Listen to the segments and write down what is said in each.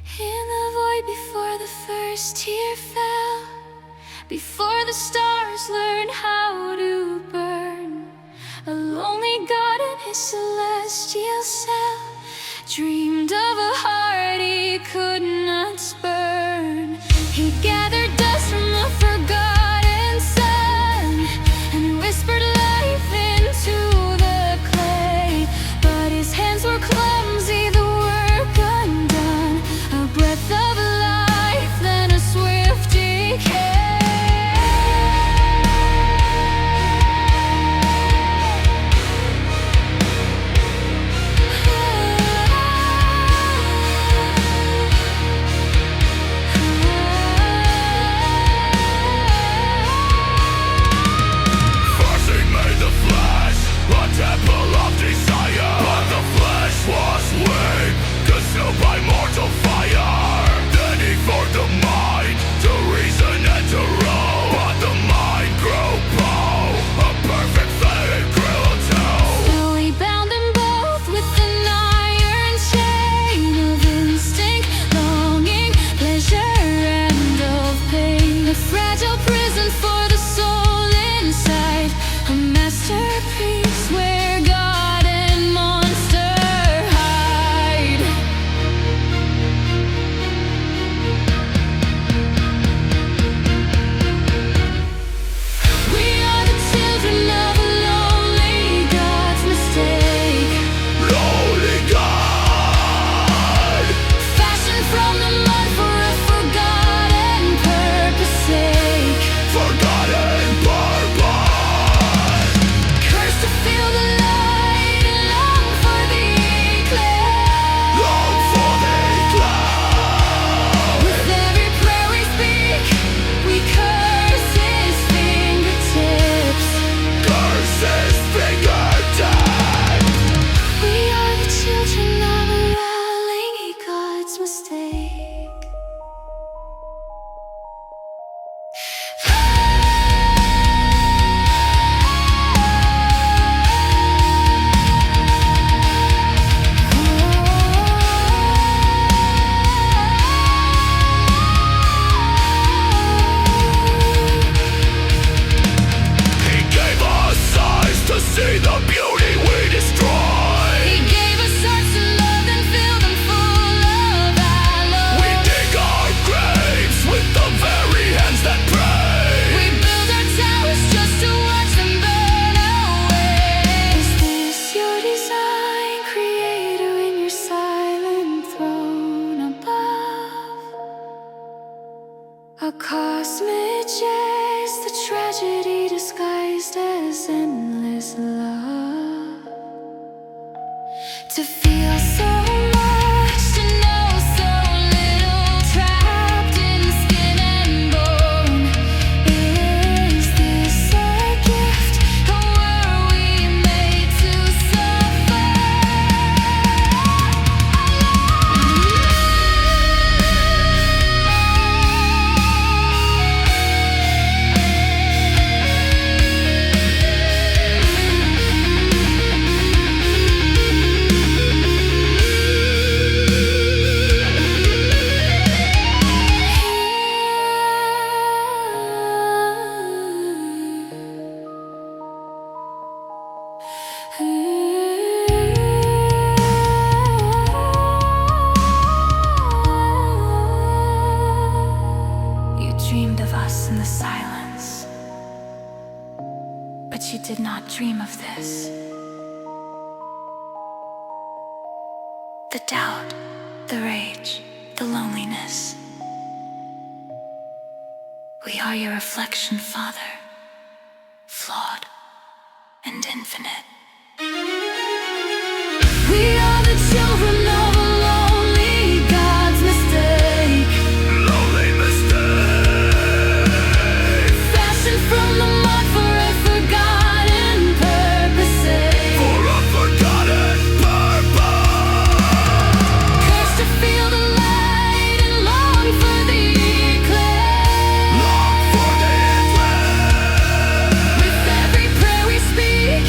In the void before the first tear fell, before the stars learned how to burn, a lonely god in his celestial cell dreamed of a heart he could not spurn. He gathered dust from the forgotten sun and whispered life into the clay, but his hands were clumsy, the work undone, a breath of life, then a swift decay. A cosmic jest, the tragedy disguised as endless love. To feel so much, to know so little, trapped in skin and bone. Is this a gift, or were we made to suffer? You dreamed of us in the silence, but you did not dream of this. The doubt, the rage, the loneliness. We are your reflection, Father, flawed and infinite. We are the children of a lonely God's mistake. Lonely mistake. Fashioned from the mud for a forgotten purpose. For a forgotten purpose. Cursed to feel the light and long for the eclipse. Long for the eclipse. With every prayer we speak,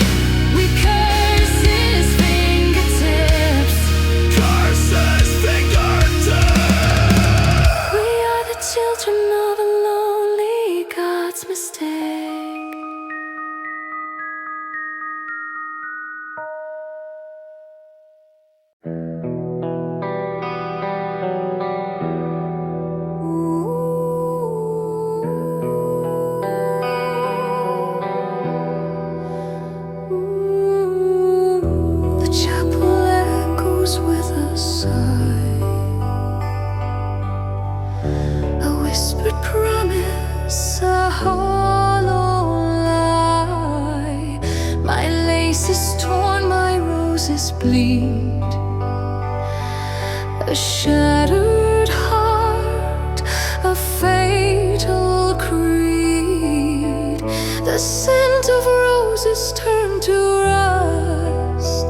shattered heart, a fatal creed. The scent of roses turned to rust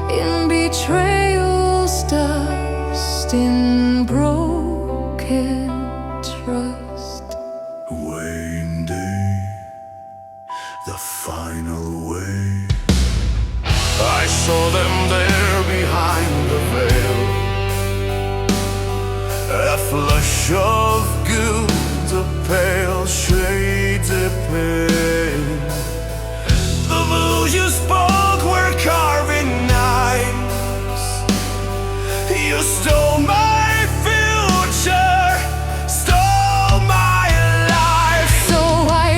in betrayal's dust, in broken trust. Weighing day, the final way. I saw them there behind the veil, a flush of guilt, a pale shades of pain. The words you spoke were carving knives. You stole my future, stole my life. So I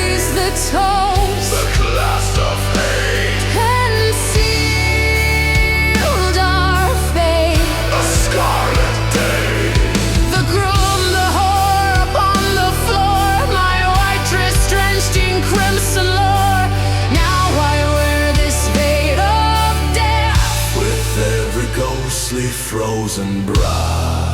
raise the toast, The glass of hate, and sealed our fate. a scarlet day. The groom, the whore upon the floor, my white dress drenched in crimson lore. Now I wear this veil of death. With every ghostly frozen brow,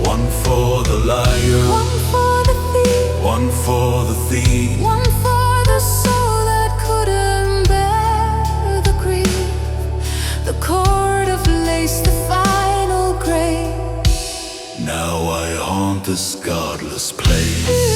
one for the liar, One for the thief, one for the thief. one for the soul that couldn't bear the grief. The cord of lace, the final grave. Now I haunt this godless place.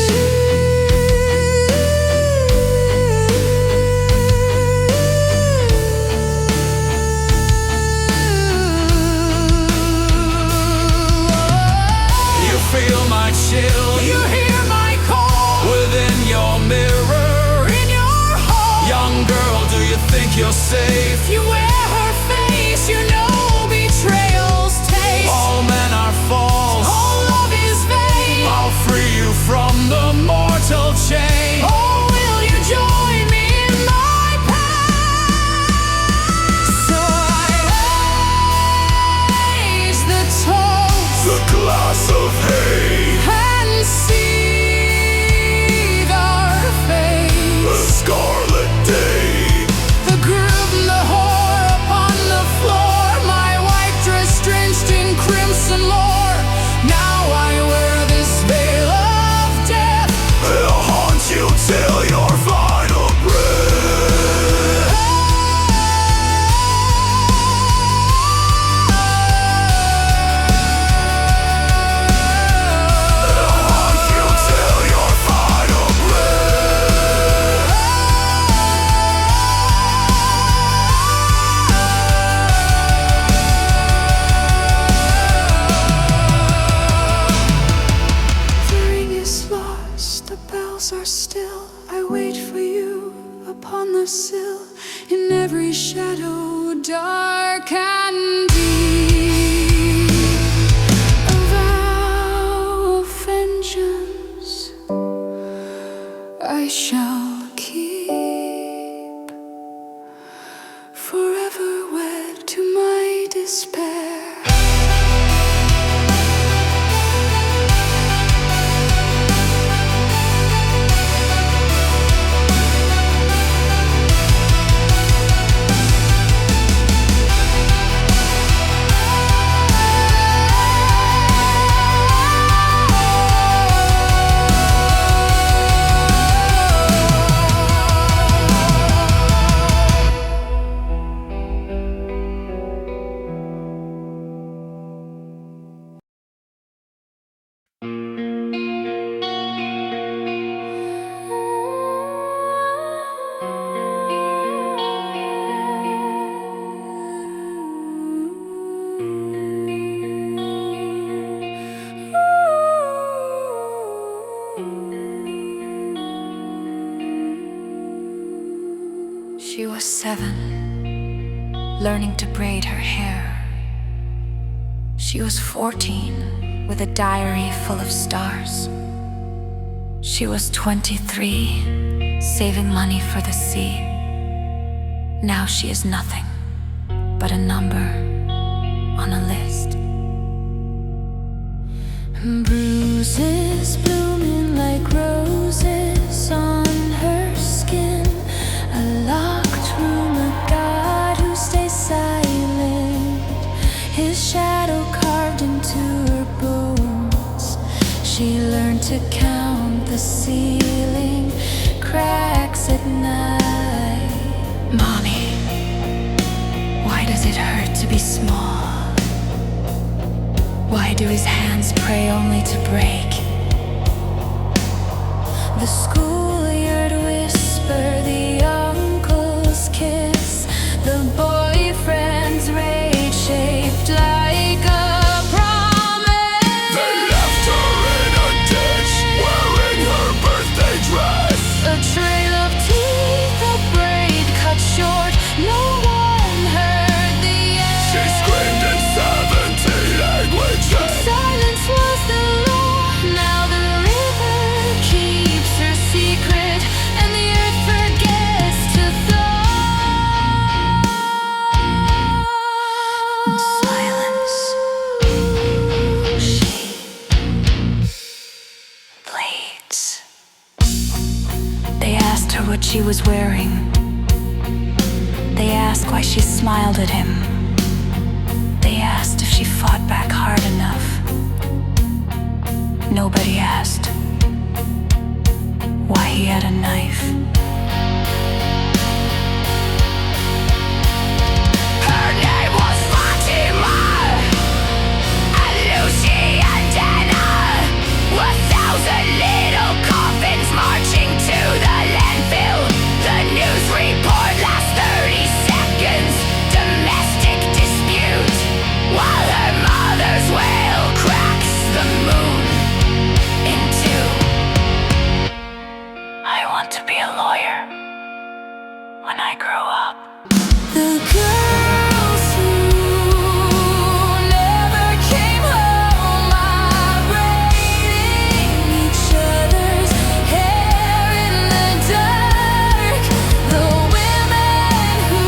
You feel my chill, You hear my call within your mirror. in your hall. Young girl, do you think you're safe? You wear her face, you know betrayal's taste. All men are false. All love is vain. I'll free you from the mortal chain. Oh, will you join me in my path? So I raise the toast The glass of hate, and seethe our fate. the scarlet day. The groom, the whore upon the floor, my white dress drenched in crimson lore. Now I wear this veil of death. They'll haunt you till your final breath. They'll haunt you till your final breath. The ring is lost, the bells are still. I wait for you upon the sill, in every shadow dark and deep. A vow of vengeance I shall keep, forever wed to my despair. She was 7, learning to braid her hair. She was 14, with a diary full of stars. She was 23, saving money for the sea. Now she is nothing but a number on a list. Bruises, blue the ceiling cracks at night. Mommy, why does it hurt to be small? Why do his hands pray only to break? The schoolyard whisper, the uncle's kiss, the boyfriend's rage shaped like a promise. They left her in a ditch, wearing her birthday dress. A trail of teeth, a braid cut short, no one heard the end. She screamed in 70 languages. Silence was the law, now the river keeps her secret, and the earth forgets to thaw. Silence. She bleeds. They asked her what she was wearing. They asked why she smiled at him. They asked if she fought back hard enough. Nobody asked why he had a knife. Her name was Fatima, and Lucy and Anna, 1,000 little coffins marching to the landfill. The news report lasts 30 seconds. Domestic dispute, while her mother's wail cracks the moon in two. I want to be a lawyer when I grow up. The girls who never came home are braiding each other's hair in the dark. The women who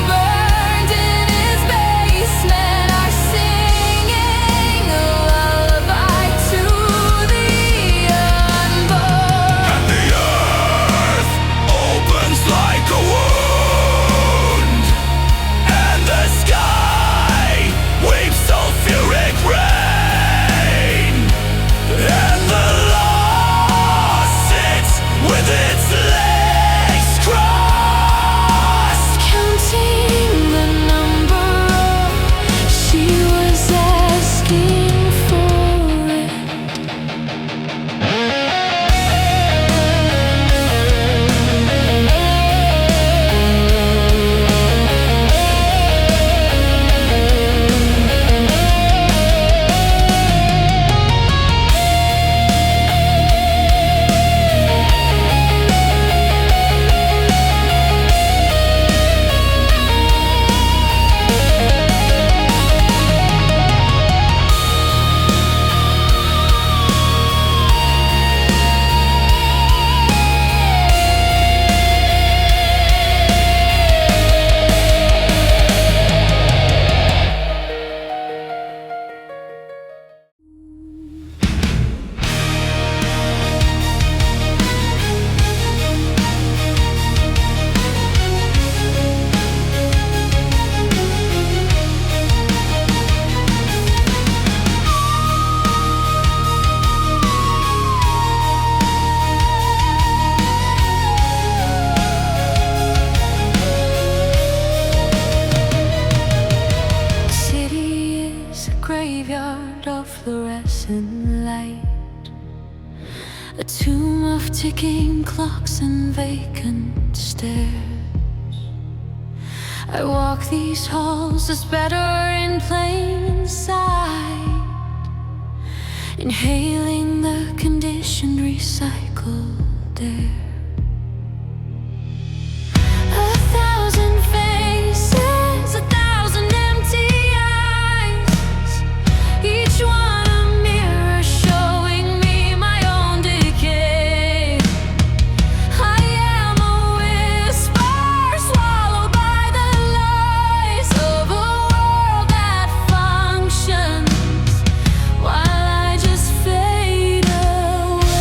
burned in his basement are singing a lullaby to the unborn. And the earth opens like a wound, and the sky weeps sulfuric rain, and the law sits with its legs crossed, Counting the number, she was asking for it. The city is a graveyard of fluorescent light, a tomb of ticking clocks and vacant stairs. I walk these halls as better in plain sight, inhaling the conditioned recycled air. A thousand faces, a thousand empty eyes, each one a mirror showing me my own decay. I am a whisper swallowed by the lies of a world that functions while I just fade away.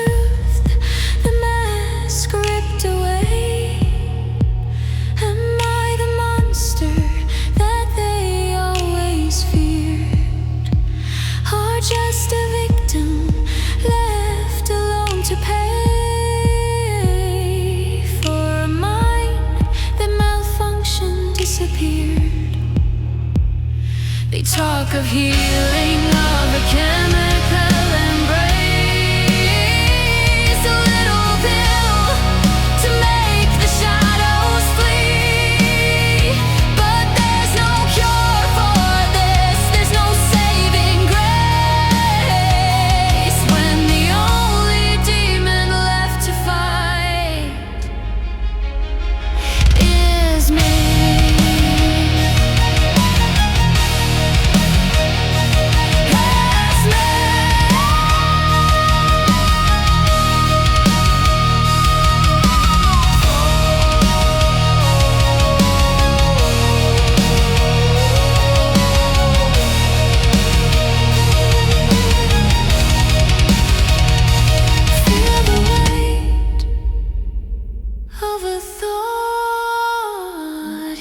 truth, the mask ripped away. Am I the monster that they always feared, or just a victim left alone to pay for a mind that malfunctioned, disappeared? They talk of healing, of a chemical embrace, a little pill to make the shadows flee. But there's no cure for this, there's no saving grace, when the only demon left to fight is me. Of a thought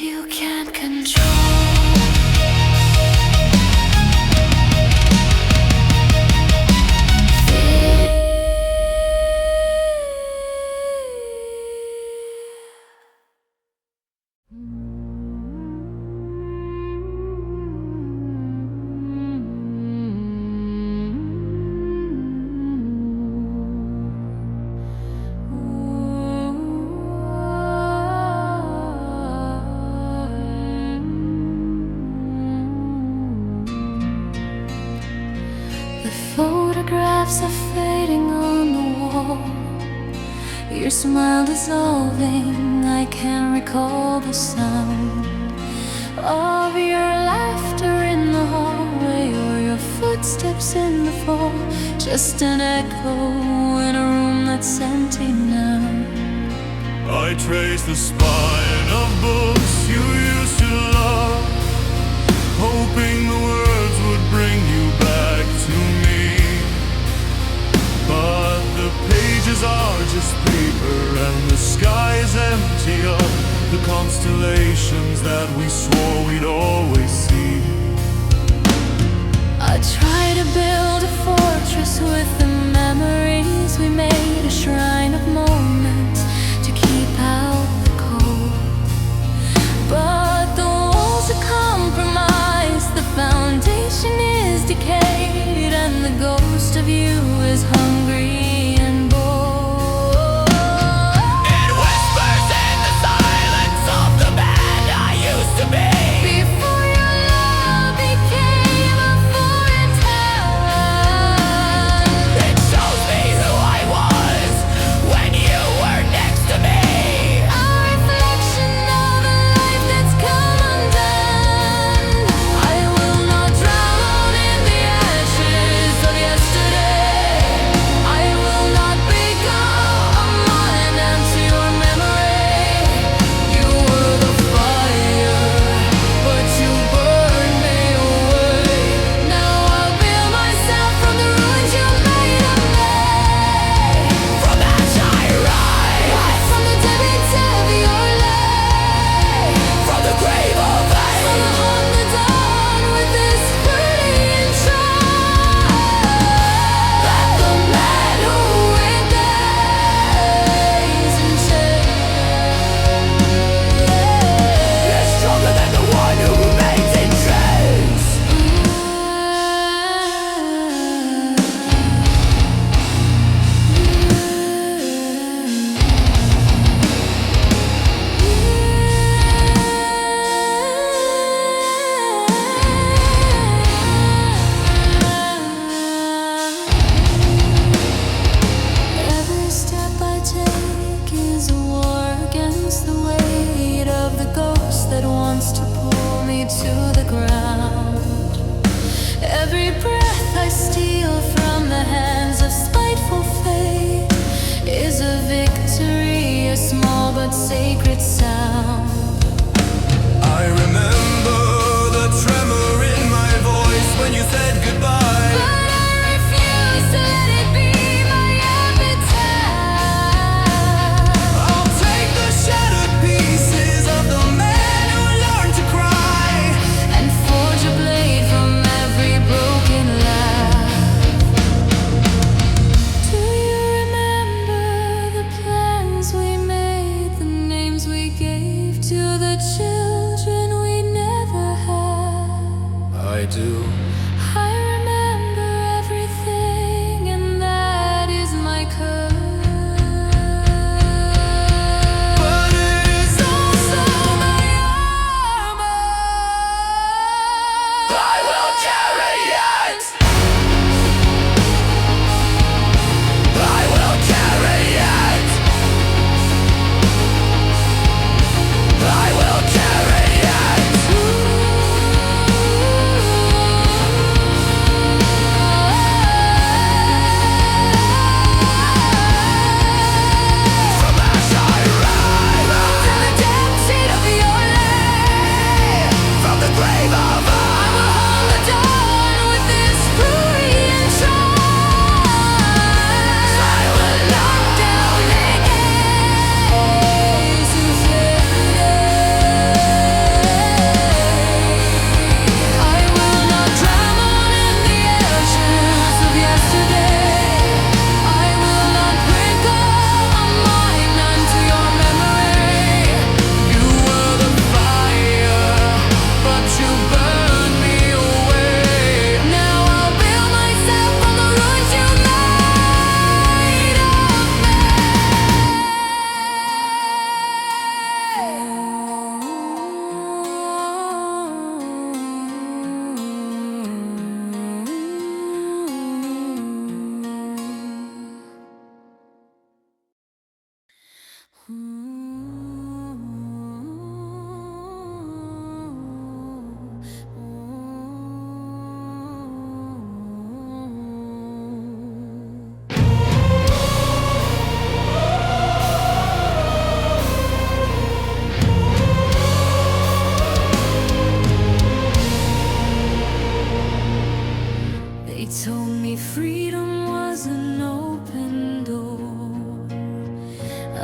you can't control. The photographs are fading on the wall, your smile dissolving. I can't recall the sound of your laughter in the hallway, or your footsteps in the fall. Just an echo in a room that's empty now. I trace the spine of books you used to love, hoping the words would bring you back to me. But the pages are just paper, and the sky is empty of the constellations that we swore we'd always see. I try to build a fortress with the memories we made, a shrine of moments to keep out the cold. But the walls are compromised, the foundation is decayed, and the ghost of you is hungry and bold. It whispers in the silence of the man I used to be. Before your love became a foreign tongue, It shows me who I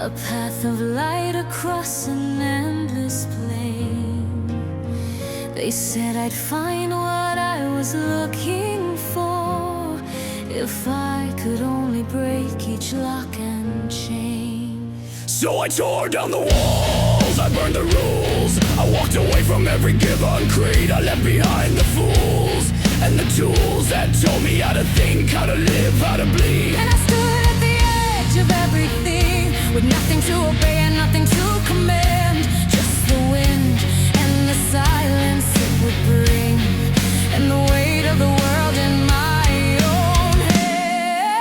a path of light across an endless plain. They said I'd find what I was looking for if I could only break each lock and chain. So I tore down the walls, I burned the rules. I walked away from every given creed. I left behind the fools and the tools that told me how to think, how to live, how to bleed. And I stood at the edge of everything, with nothing to obey and nothing to command. Just the wind and the silence it would bring, and the weight of the world in my own hand.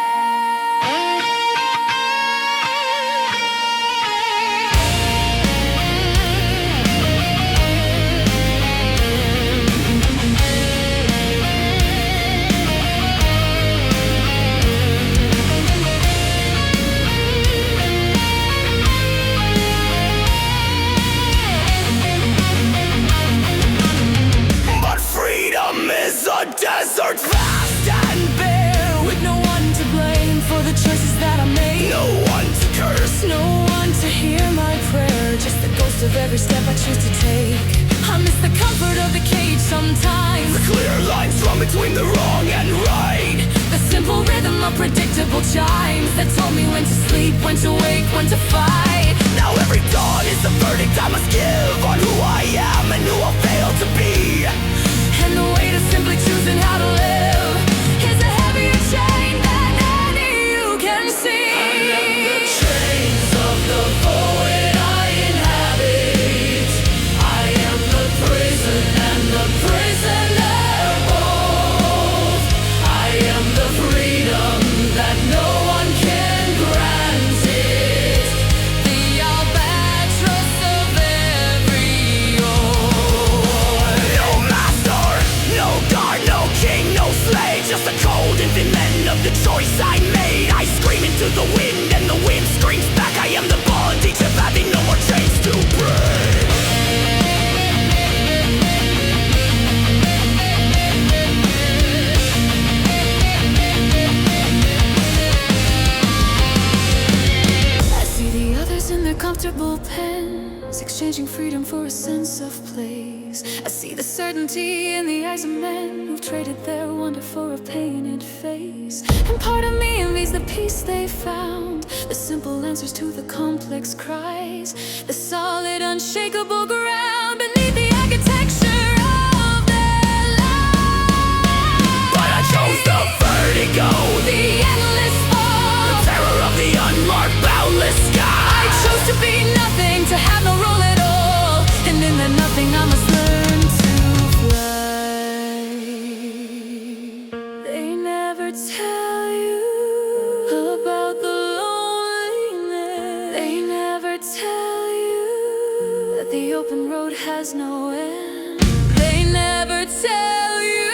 But freedom is a desert, vast and bare, With no one to blame for the choices that I made, no one to curse. no one to hear my prayer, just the ghost of every step I choose to take. I miss the comfort of the cage sometimes, The clear lines drawn between the wrong and right. the simple rhythm of predictable chimes that told me when to sleep, when to wake, when to fight. Now every dawn is the verdict I must give on who I am and who I'll fail to be. And the weight of simply choosing how to live is a heavier chain than any you can see. Chains of the void I inhabit. I am the prison and the prisoner both. I am the freedom that no one can grant it. The albatross of every oar. No master, no god, no king, no slave. Just a cold infant of the choice I made. I scream into the wind and the wind screams back. I am the bondage of having no more chains to break. I see the others in their comfortable pens, exchanging freedom for a sense of place. I see the certainty in the eyes of men who've traded their wonder for a painted face. And part of me envies the peace they found, the simple answers to the complex cries, the solid, unshakable ground beneath the architecture of their lives. But I chose the vertigo, The endless fall. terror of the unmarked, boundless sky. I chose to be nothing, to have no role at all, and in that nothing I must learn to fly. They never tell you about the loneliness. They never tell you that the open road has no end. They never tell you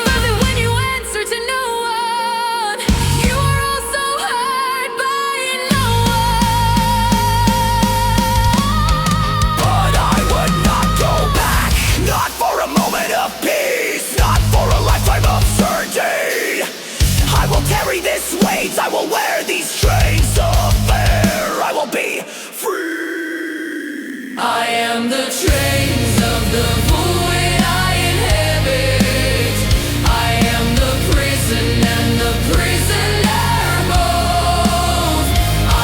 that when you answer to no one, you are also heard by no one. But I would not go back, not for a moment of peace, not for a lifetime of certainty. I will carry this weight, I will wear these chains of fear. I will be free. I am the chains of the void I inhabit. I am the prison and the prisoner both.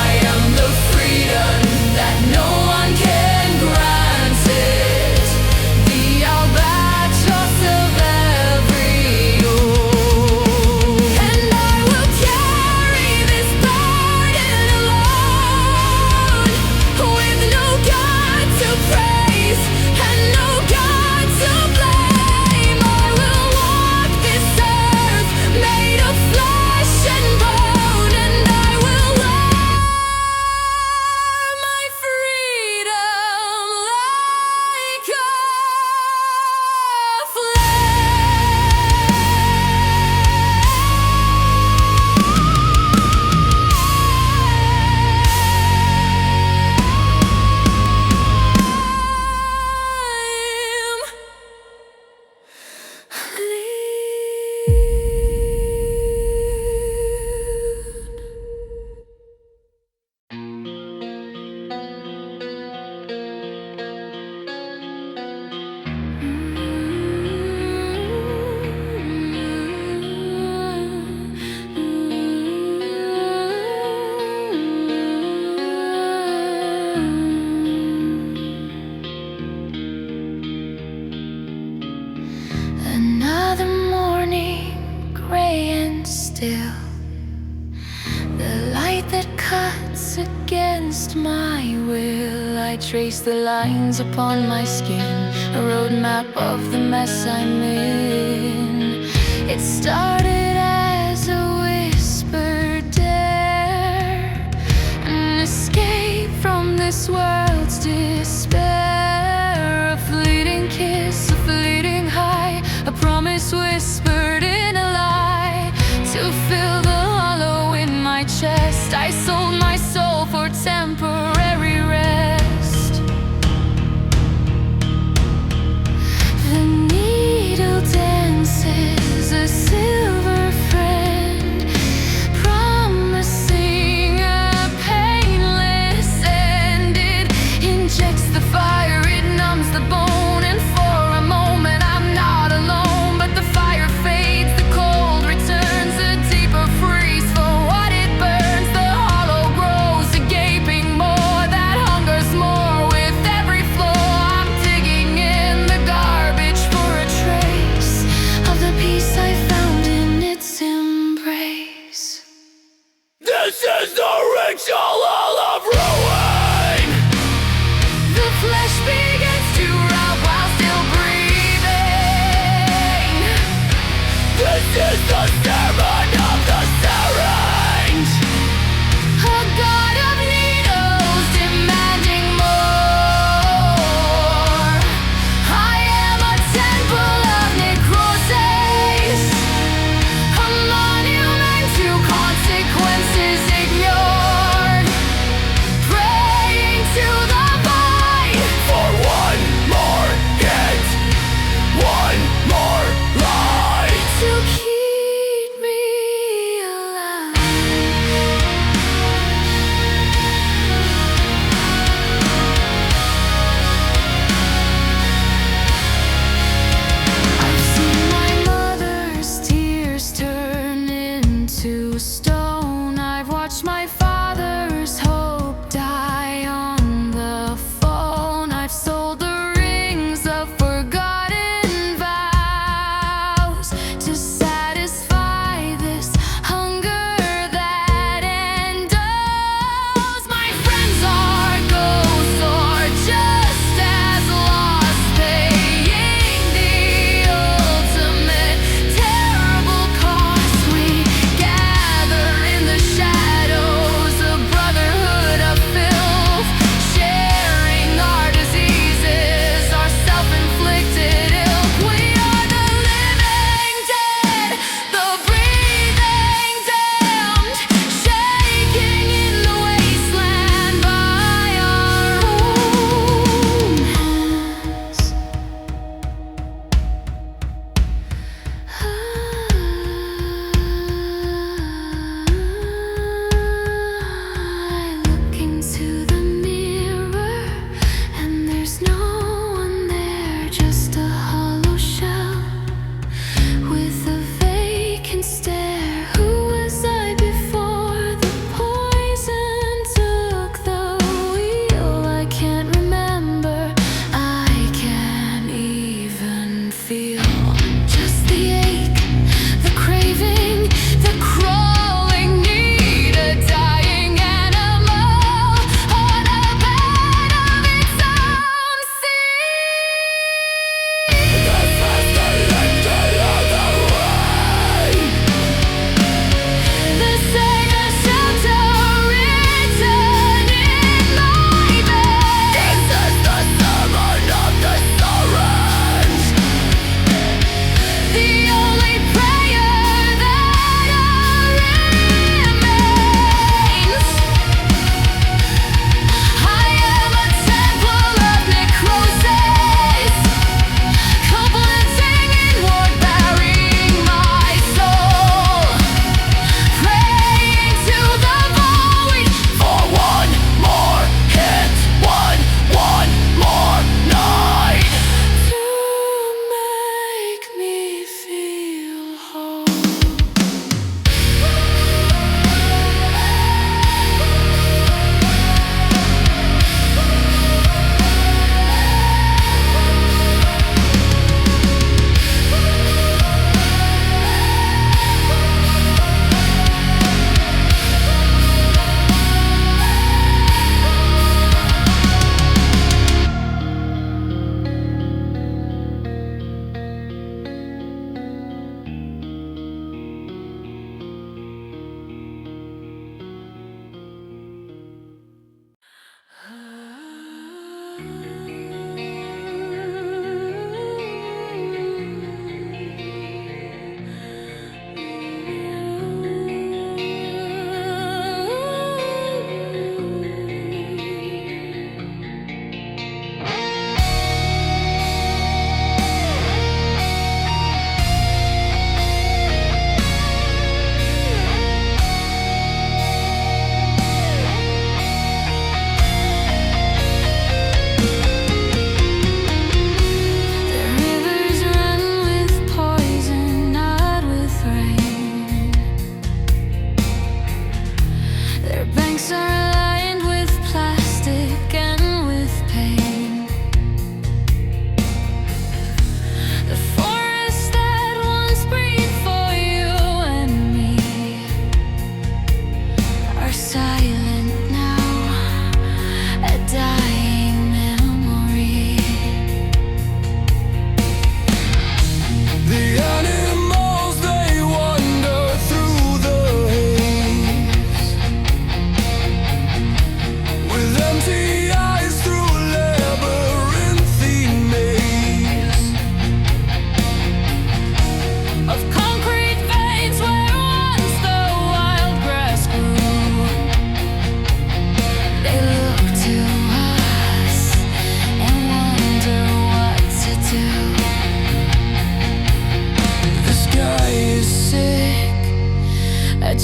I am the freedom that no one can grant it. The albatross of every oar. And I will carry this burden alone, with no God to praise was against my will. I traced the lines upon my skin, a roadmap of the mess I'm in. It started as a whispered dare, an escape from this world's despair. A fleeting kiss, a fleeting high, a promise whispered in a lie. To fill the hollow in my chest, I sold my soul for temporary rest. The needle dances a silver friend, promising a painless end. It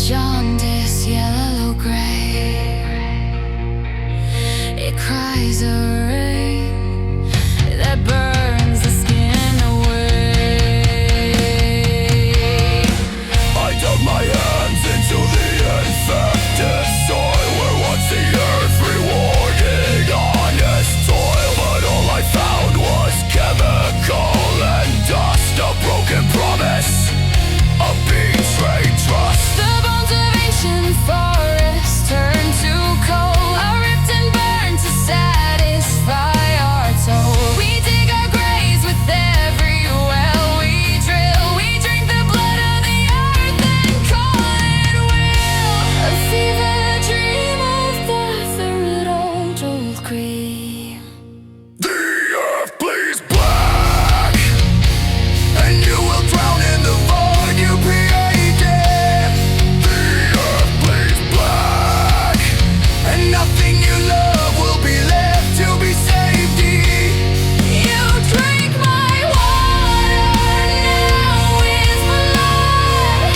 jaundice, yellow gray. It cries a rain that burns the skin away. I dug my hands into the infected soil where once the earth rewarded honest toil, but all I found was chemical and dust, a broken promise, a betrayed trust. The bones of ancient forests turn to coal, are ripped and burned to satisfy our toll. We dig our graves with every well we drill. We drink the blood of the earth and call it will. A fever dream of death, the riddled old creed. The earth bleeds black, and you will drown in the void you created. The earth bleeds black, and nothing you love will be left to be safety. You drink my water, now it's blood.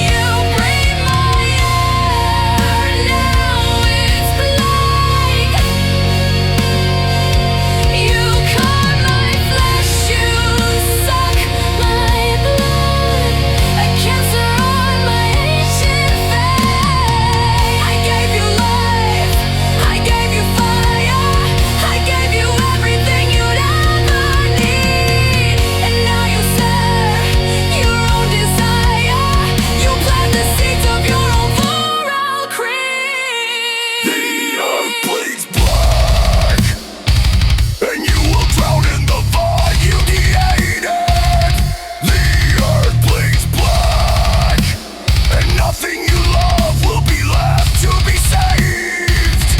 You breathe my air, now it's plague. You cut my flesh, you suck my blood. A cancer on my ancient face. I gave you life, I gave you fire, I gave you everything you'd ever need. And now you serve your own desire. You plant the seeds of your own moral creed. The earth bleeds black, and you will drown in the void you created. The earth bleeds black, and nothing you love will be left to be saved.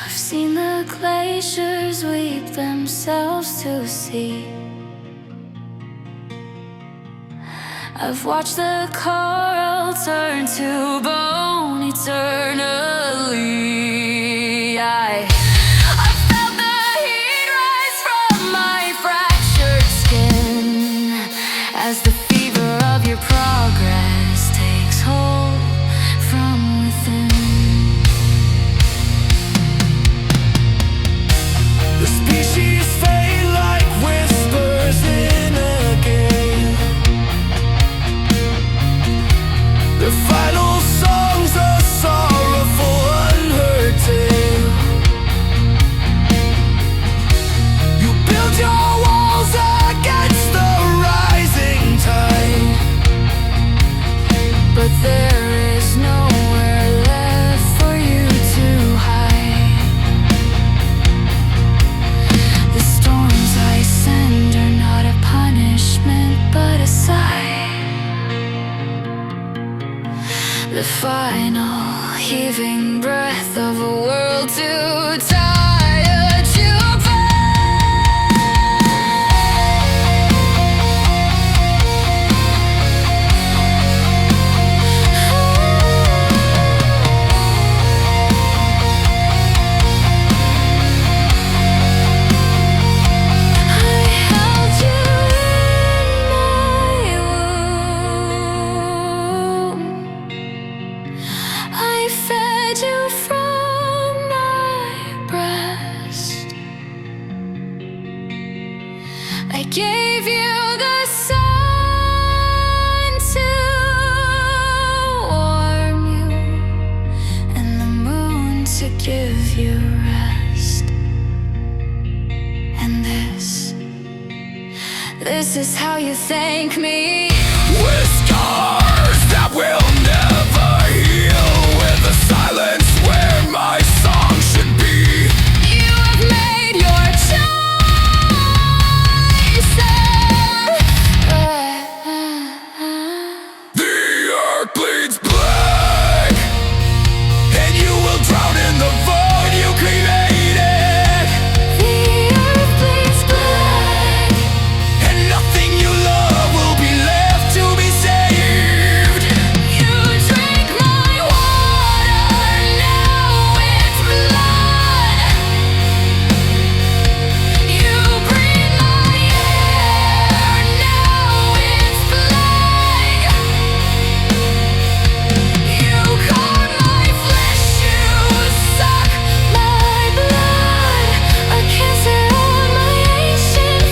I've seen the glaciers weep themselves to sea. I've watched the coral turn to bone eternally. I felt the heat rise from my fractured skin as the fever of your progress takes hold from within. The species fade like whispers in a gale. The final song's a sorrowful, unheard tale. You build your walls against the rising tide, But there is nowhere left for you to hide. The storms I send are not a punishment, but a sign. The final heaving breath of a world too tired to I gave you the sun to warm you, and the moon to give you rest. And this is how you thank me. With scars that will never heal, with a silence where my song should be. You have made your choice. The earth bleeds black, and you will drown in the void you created. The earth bleeds black, And nothing you love will be left to be saved. you drink my water, now it's blood. You breathe my air, now it's plague. You carve my flesh, you suck my blood, a cancer on my ancient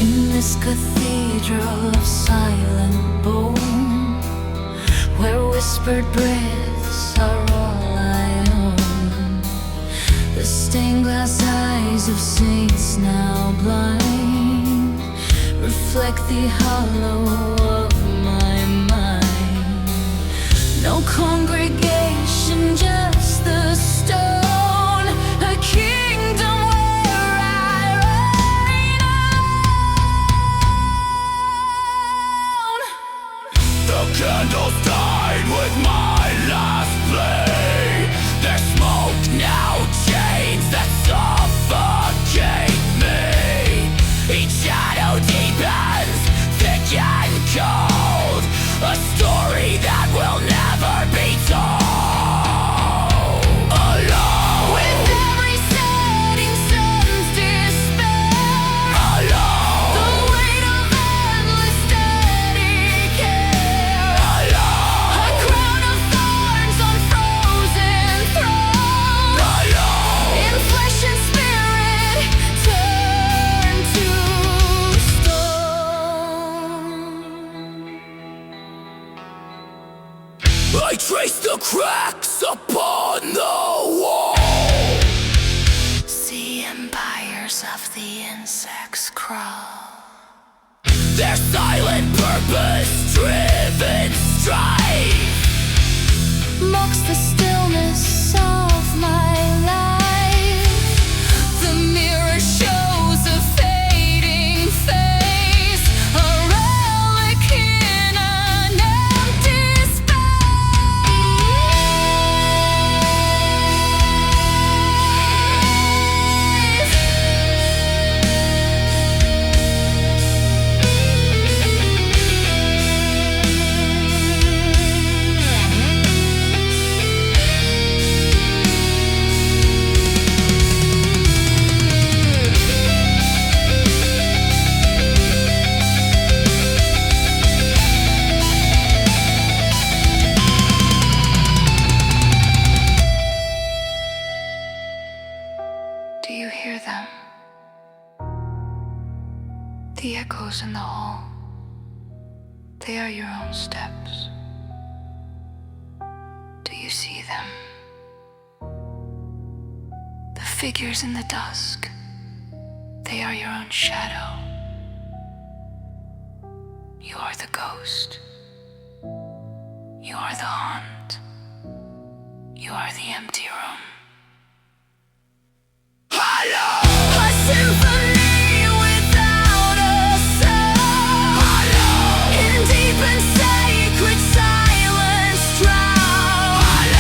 In this cathedral of silent bone, where whispered breaths are all I own, the stained glass eyes of saints now blind reflect the hollow of my mind. No congregation, just the stone, a kingdom where I reign alone. The candles died with my last play. Their smoke now chains that suffocate me. Each shadow deepens, thick and cold, a story that will never be told. Alone, With every setting sun's despair, alone, the weight of endless steady care, a crown of thorns on frozen thrones, alone. in flesh and spirit turned to stone. I trace the cracks upon the wall. See empires of the insects crawl. Their silent purpose-driven strife Mocks the stillness of my life. The mirror shows a fading face, a relic in an empty space. shadows in the hall, they are your own steps. Do you see them? The figures in the dusk, they are your own shadow. You are the ghost. You are the haunt. You are the empty room. A symphony without a sound, in deep and sacred silence drowned.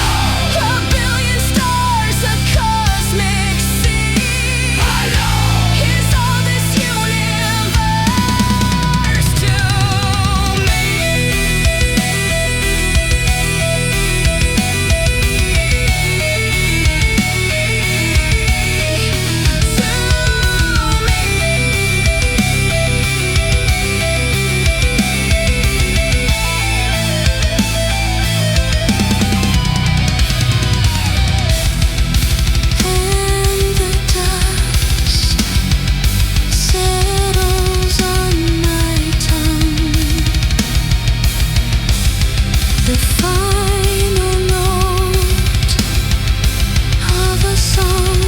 A billion stars, a cosmic sea. Is all this universe to me? And the dust settles on my tongue. The final note of a song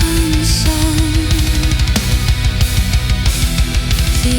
unsung. The